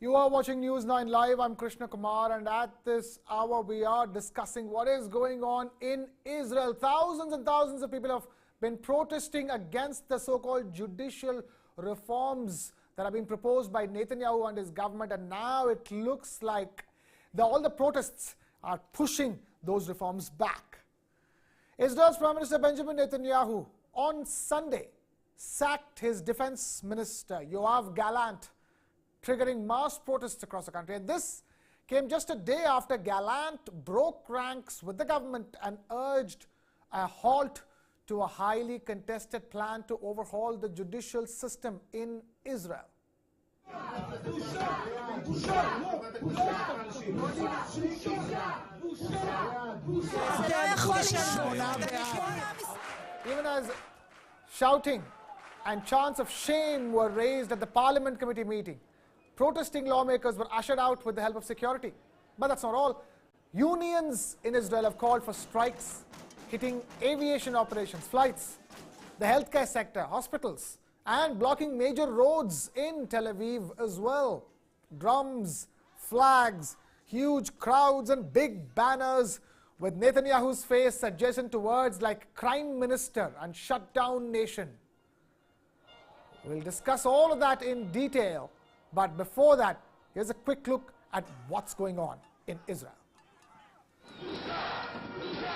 You are watching News 9 Live. I'm Krishna Kumar, and at this hour we are discussing what is going on in Israel. Thousands and thousands of people have been protesting against the so-called judicial reforms that have been proposed by Netanyahu and his government, and now it looks like all the protests are pushing those reforms back. Israel's Prime Minister Benjamin Netanyahu on Sunday sacked his defense minister Yoav Gallant, triggering mass protests across the country. And this came just a day after Gallant broke ranks with the government and urged a halt to a highly contested plan to overhaul the judicial system in Israel. Even as shouting and chants of shame were raised at the Parliament Committee meeting, protesting lawmakers were ushered out with the help of security. But that's not all. Unions in Israel have called for strikes hitting aviation operations, flights, the healthcare sector, hospitals, and blocking major roads in Tel Aviv as well. Drums, flags, huge crowds and big banners with Netanyahu's face adjacent to words like crime minister and shut down nation. We'll discuss all of that in detail. But before that, here's a quick look at what's going on in Israel.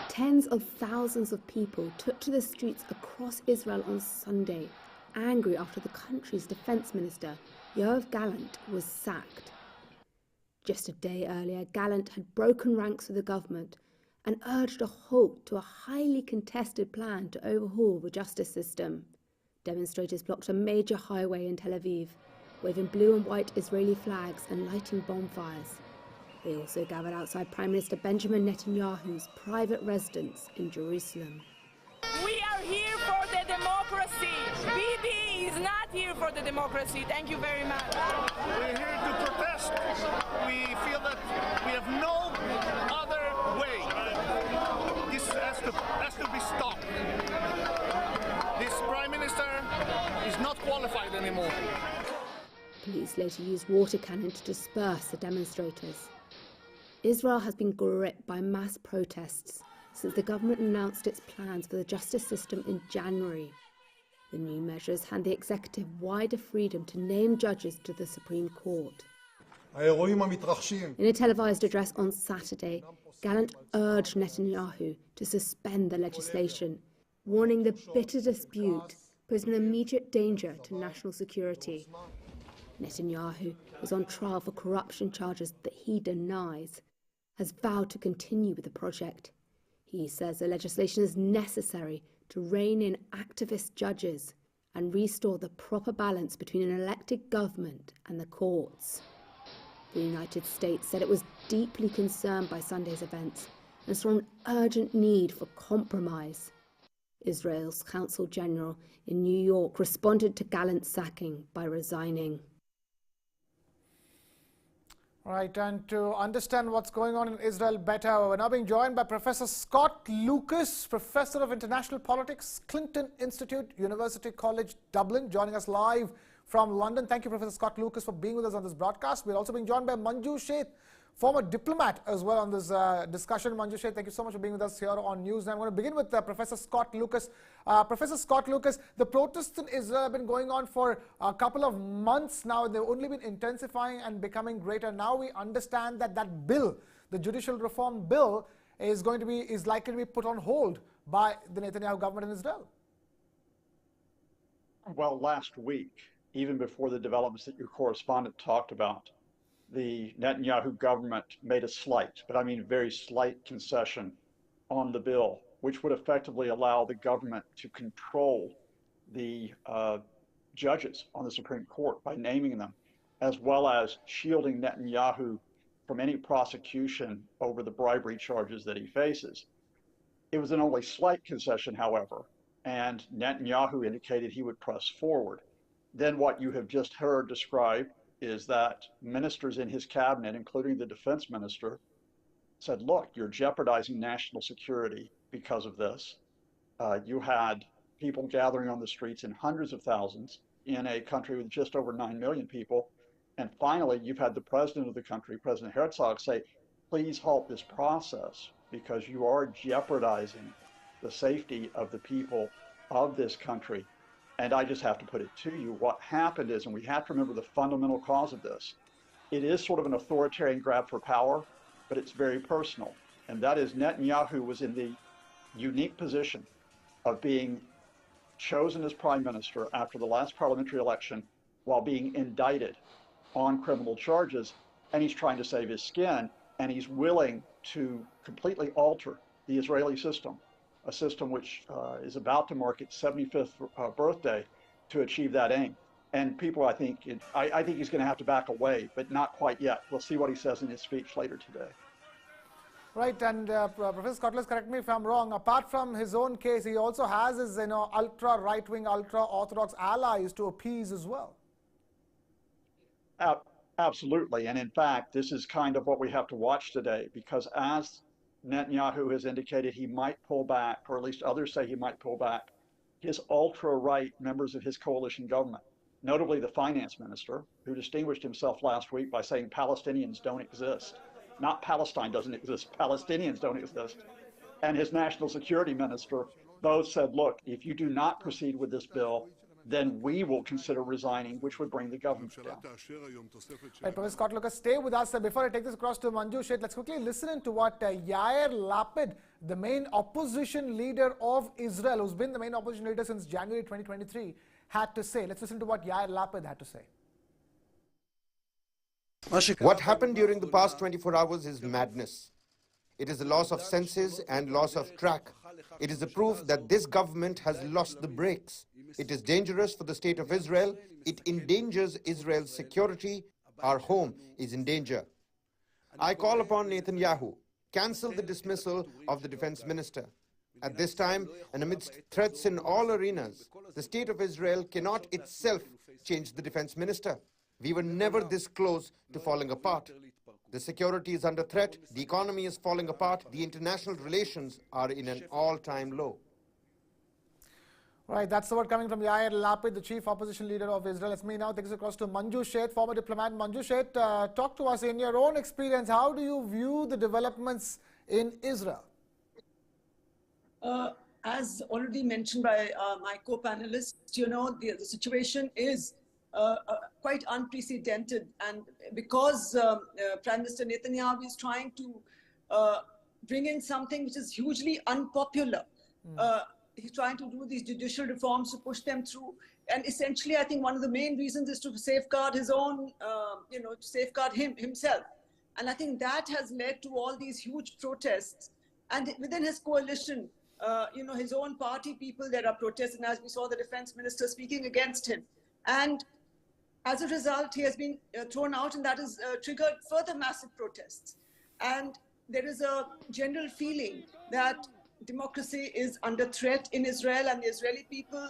Tens of thousands of people took to the streets across Israel on Sunday, angry after the country's defense minister, Yoav Gallant, was sacked. Just a day earlier, Gallant had broken ranks with the government and urged a halt to a highly contested plan to overhaul the justice system. Demonstrators blocked a major highway in Tel Aviv, waving blue and white Israeli flags and lighting bonfires. They also gathered outside Prime Minister Benjamin Netanyahu's private residence in Jerusalem. We are here for the democracy. Bibi is not here for the democracy. Thank you very much. We're here to protest. We feel that we have no other way. This has to be stopped. This Prime Minister is not qualified anymore. Police later used water cannon to disperse the demonstrators. Israel has been gripped by mass protests since the government announced its plans for the justice system in January. The new measures hand the executive wider freedom to name judges to the Supreme Court. In a televised address on Saturday, Gallant urged Netanyahu to suspend the legislation, warning the bitter dispute posed an immediate danger to national security. Netanyahu was on trial for corruption charges that he denies, has vowed to continue with the project. He says the legislation is necessary to rein in activist judges and restore the proper balance between an elected government and the courts. The United States said it was deeply concerned by Sunday's events and saw an urgent need for compromise. Israel's Consul General in New York responded to Gallant's sacking by resigning. Right, and to understand what's going on in Israel better, we're now being joined by Professor Scott Lucas, Professor of International Politics, Clinton Institute, University College Dublin, joining us live from London. Thank you, Professor Scott Lucas, for being with us on this broadcast. We're also being joined by Manju Sheth, former diplomat as well on this discussion. Manju Sheth, thank you so much for being with us here on News. And I'm going to begin with Professor Scott Lucas. Professor Scott Lucas, the protests in Israel have been going on for a couple of months now. They've only been intensifying and becoming greater. Now we understand that that bill, the judicial reform bill, is likely to be put on hold by the Netanyahu government in Israel. Well, last week, even before the developments that your correspondent talked about, the Netanyahu government made a slight, but I mean very slight concession on the bill, which would effectively allow the government to control the judges on the Supreme Court by naming them, as well as shielding Netanyahu from any prosecution over the bribery charges that he faces. It was an only slight concession, however, and Netanyahu indicated he would press forward. Then what you have just heard described is that ministers in his cabinet, including the defense minister, said, look, you're jeopardizing national security because of this. You had people gathering on the streets in hundreds of thousands in a country with just over 9 million people, And finally, you've had the president of the country, President Herzog, say, please halt this process because you are jeopardizing the safety of the people of this country. And I just have to put it to you, what happened is, and we have to remember the fundamental cause of this, it is sort of an authoritarian grab for power, but it's very personal. And that is Netanyahu was in the unique position of being chosen as prime minister after the last parliamentary election while being indicted on criminal charges, and he's trying to save his skin, and he's willing to completely alter the Israeli system, a system which is about to mark its 75th birthday to achieve that aim. And people, I think he's going to have to back away, but not quite yet. We'll see what he says in his speech later today. Right, and Professor Scott, correct me if I'm wrong. Apart from his own case, he also has his ultra right-wing, ultra orthodox allies to appease as well. Absolutely, and in fact, this is kind of what we have to watch today, because as Netanyahu has indicated he might pull back, or at least others say he might pull back, his ultra-right members of his coalition government, notably the finance minister, who distinguished himself last week by saying Palestinians don't exist. Not Palestine doesn't exist, Palestinians don't exist. And his national security minister both said, look, if you do not proceed with this bill, then we will consider resigning, which would bring the government down. Right, Professor Scott Lucas, stay with us. Before I take this across to Manju Sheth, let's quickly listen to what Yair Lapid, the main opposition leader of Israel, who's been the main opposition leader since January 2023, had to say. Let's listen to what Yair Lapid had to say. What happened during the past 24 hours is madness. It is a loss of senses and loss of track. It is a proof that this government has lost the brakes. It is dangerous for the state of Israel. It endangers Israel's security. Our home is in danger. I call upon Netanyahu, cancel the dismissal of the defense minister. At this time, and amidst threats in all arenas, the state of Israel cannot itself change the defense minister. We were never this close to falling apart. The security is under threat, the economy is falling apart, the international relations are in an all-time low. Right, that's the word coming from Yair Lapid, the chief opposition leader of Israel. Let me now take us across to Manju Sheth, former diplomat. Manju Sheth, talk to us in your own experience. How do you view the developments in Israel? As already mentioned by my co-panelists, the situation is quite unprecedented, and because Prime Minister Netanyahu is trying to bring in something which is hugely unpopular. He's trying to do these judicial reforms to push them through, and essentially I think one of the main reasons is to safeguard his own, to safeguard himself. And I think that has led to all these huge protests, and within his coalition, his own party people, there are protests, and as we saw the defense minister speaking against him. And as a result, he has been thrown out, and that has triggered further massive protests. And there is a general feeling that democracy is under threat in Israel, and the Israeli people,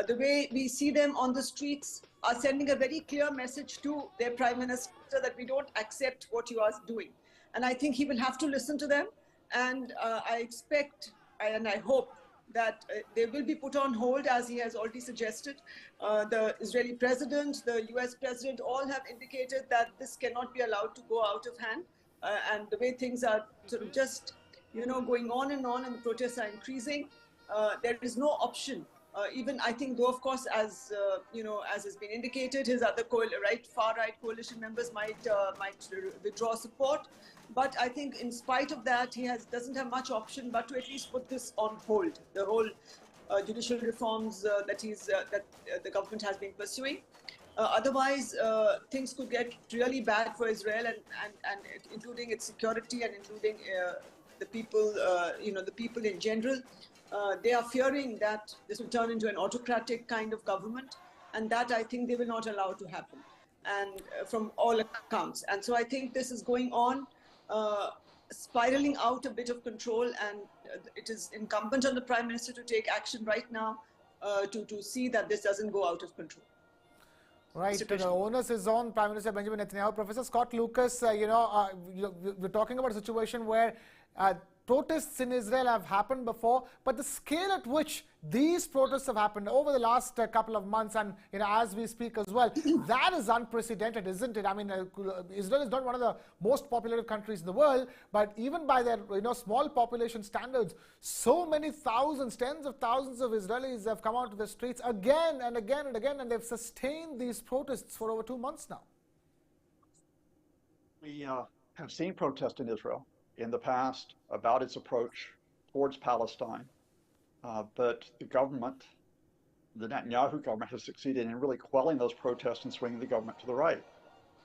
the way we see them on the streets, are sending a very clear message to their prime minister that we don't accept what you are doing. And I think he will have to listen to them. And I expect and I hope that they will be put on hold, as he has already suggested. The Israeli president, the US president, all have indicated that this cannot be allowed to go out of hand. And the way things are sort of just, going on, and the protests are increasing, there is no option. Even I think, though, of course, as has been indicated, his other far-right coalition members might withdraw support. But I think in spite of that, he doesn't have much option but to at least put this on hold, the whole judicial reforms that the government has been pursuing. Otherwise, things could get really bad for Israel, and including its security and including the people, the people in general. They are fearing that this will turn into an autocratic kind of government, and that I think they will not allow to happen, and from all accounts. And so I think this is going on, spiraling out a bit of control, and it is incumbent on the Prime Minister to take action right now to see that this doesn't go out of control. Right, the onus is on Prime Minister Benjamin Netanyahu. Professor Scott Lucas, we're talking about a situation where protests in Israel have happened before, but the scale at which these protests have happened over the last couple of months, and as we speak as well, that is unprecedented, isn't it? I mean, Israel is not one of the most populated countries in the world, but even by their small population standards, so many thousands, tens of thousands of Israelis have come out to the streets again and again and again, and they've sustained these protests for over 2 months now. We have seen protests in Israel in the past about its approach towards Palestine, but the government, the Netanyahu government, has succeeded in really quelling those protests and swinging the government to the right.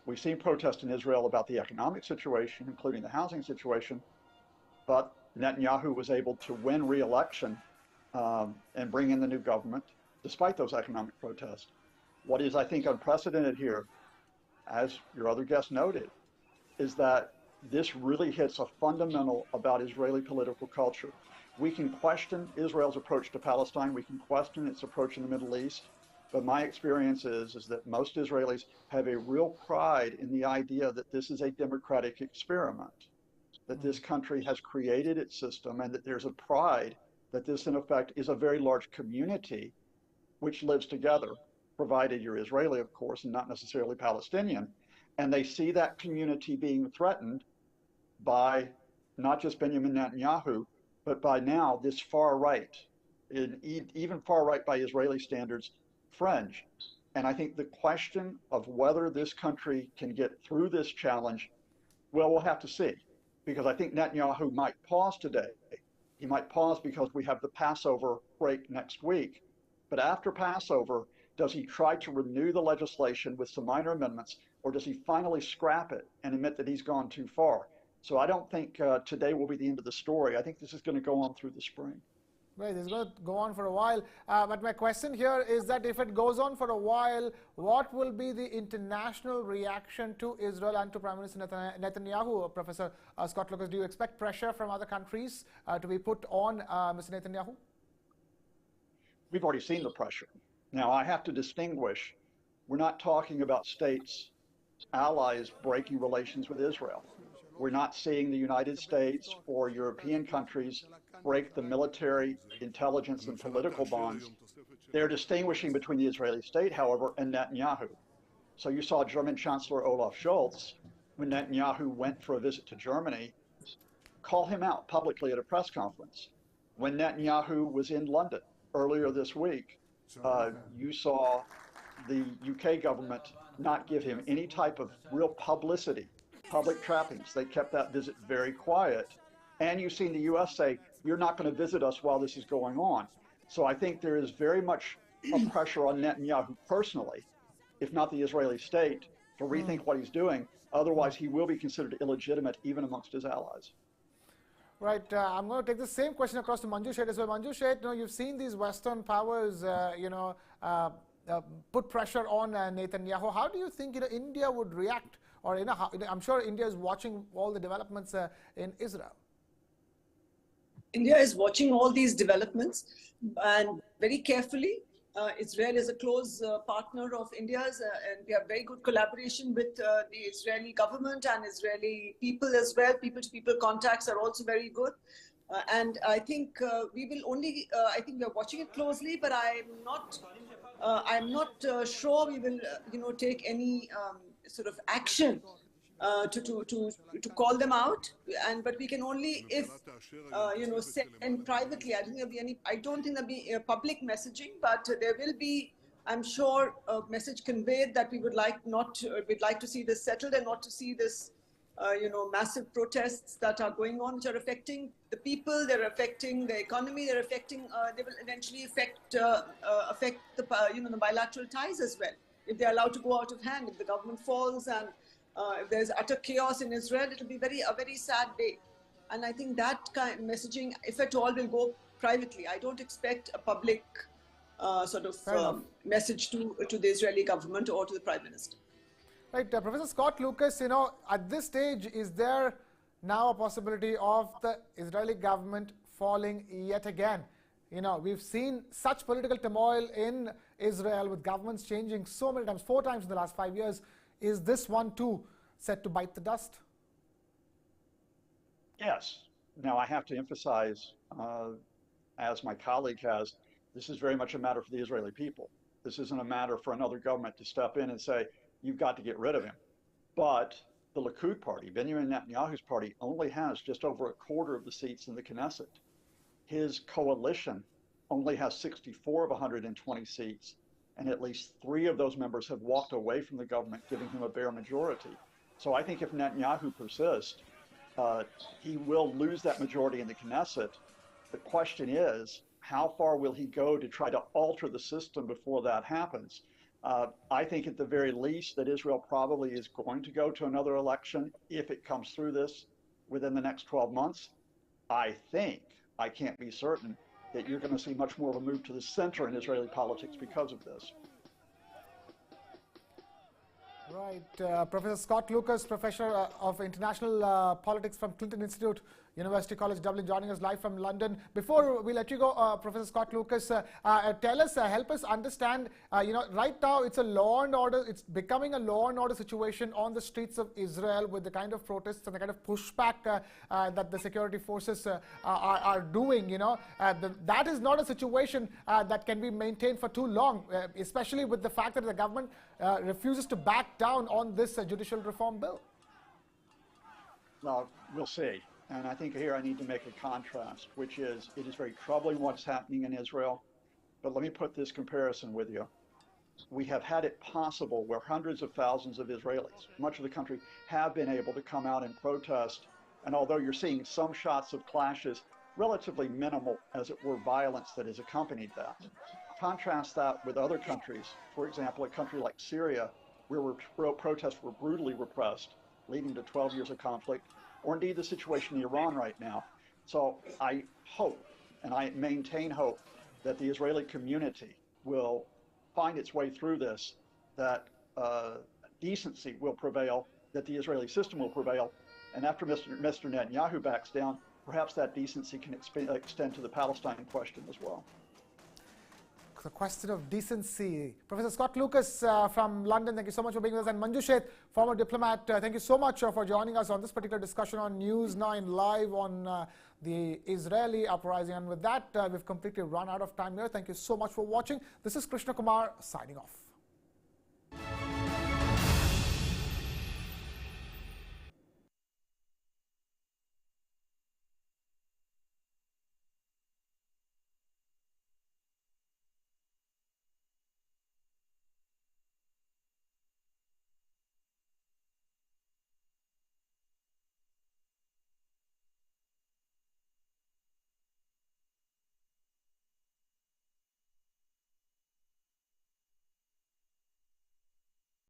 We've seen protests in Israel about the economic situation, including the housing situation, but Netanyahu was able to win re-election and bring in the new government despite those economic protests. What is, I think, unprecedented here, as your other guest noted, is that this really hits a fundamental about Israeli political culture. We can question Israel's approach to Palestine, we can question its approach in the Middle East, but my experience is that most Israelis have a real pride in the idea that this is a democratic experiment, that this country has created its system, and that there's a pride that this, in effect, is a very large community which lives together, provided you're Israeli, of course, and not necessarily Palestinian. And they see that community being threatened by not just Benjamin Netanyahu, but by now this far right, even far right by Israeli standards, fringe. And I think the question of whether this country can get through this challenge, well, we'll have to see. Because I think Netanyahu might pause today. He might pause because we have the Passover break next week. But after Passover, does he try to renew the legislation with some minor amendments, or does he finally scrap it and admit that he's gone too far? So I don't think today will be the end of the story. I think this is going to go on through the spring. Right, this is going to go on for a while. But my question here is that if it goes on for a while, what will be the international reaction to Israel and to Prime Minister Netanyahu? Professor Scott Lucas, do you expect pressure from other countries to be put on Mr. Netanyahu? We've already seen the pressure. Now, I have to distinguish. We're not talking about states, allies breaking relations with Israel. We're not seeing the United States or European countries break the military, intelligence, and political bonds. They're distinguishing between the Israeli state, however, and Netanyahu. So you saw German Chancellor Olaf Scholz, when Netanyahu went for a visit to Germany, call him out publicly at a press conference. When Netanyahu was in London earlier this week, you saw the UK government not give him any type of real publicity, public trappings. They kept that visit very quiet. And you've seen the US say, you're not going to visit us while this is going on. So I think there is very much a pressure on Netanyahu personally, if not the Israeli state, to rethink what he's doing. Otherwise, he will be considered illegitimate even amongst his allies. Right. I'm going to take the same question across to Manju Sheth as well. Manju Sheth, you've seen these Western powers, put pressure on Netanyahu. How do you think India would react? Or I'm sure India is watching all the developments in Israel. India is watching all these developments and very carefully. Israel is a close partner of India's, and we have very good collaboration with the Israeli government and Israeli people as well. People-to-people contacts are also very good. And I think we will only, I think we are watching it closely, but I'm not sure we will, take any sort of action to call them out, but we can only if send privately. I don't think there'll be a public messaging, but there will be, I'm sure, a message conveyed that we'd like to see this settled and not to see this massive protests that are going on, which are affecting the people, they're affecting the economy, they will eventually affect the the bilateral ties as well. If they're allowed to go out of hand, if the government falls and if there's utter chaos in Israel, it'll be a very sad day. And I think that kind of messaging, if at all, will go privately. I don't expect a public message to the Israeli government or to the Prime Minister. Right, Professor Scott Lucas, at this stage, is there now a possibility of the Israeli government falling yet again? We've seen such political turmoil in Israel with governments changing so many times, 4 times in the last 5 years. Is this one too set to bite the dust? Yes. Now, I have to emphasize, as my colleague has, this is very much a matter for the Israeli people. This isn't a matter for another government to step in and say, you've got to get rid of him. But the Likud party, Benjamin Netanyahu's party, only has just over a quarter of the seats in the Knesset. His coalition only has 64 of 120 seats, and at least 3 of those members have walked away from the government, giving him a bare majority. So I think if Netanyahu persists, he will lose that majority in the Knesset. The question is, how far will he go to try to alter the system before that happens? I think at the very least that Israel probably is going to go to another election if it comes through this within the next 12 months. I think, I can't be certain, that you're going to see much more of a move to the center in Israeli politics because of this. Right. Professor Scott Lucas, Professor of International Politics from Clinton Institute, University College Dublin, joining us live from London. Before we let you go, Professor Scott Lucas, tell us, help us understand, right now it's a law and order, it's becoming a law and order situation on the streets of Israel with the kind of protests and the kind of pushback that the security forces are doing, that is not a situation that can be maintained for too long, especially with the fact that the government refuses to back down on this judicial reform bill. Well, we'll see. And I think here I need to make a contrast, which is it is very troubling what's happening in Israel. But let me put this comparison with you. We have had it possible where hundreds of thousands of Israelis, much of the country, have been able to come out and protest. And although you're seeing some shots of clashes, relatively minimal, as it were, violence that has accompanied that. Contrast that with other countries, for example, a country like Syria, where protests were brutally repressed, leading to 12 years of conflict, or indeed the situation in Iran right now. So I hope, and I maintain hope, that the Israeli community will find its way through this, that decency will prevail, that the Israeli system will prevail, and after Mr. Netanyahu backs down, perhaps that decency can extend to the Palestine question as well. The question of decency. Professor Scott Lucas from London, thank you so much for being with us. And Manju Sheth, former diplomat, thank you so much for joining us on this particular discussion on News 9 Live on the Israeli uprising. And with that, we've completely run out of time here. Thank you so much for watching. This is Krishna Kumar signing off.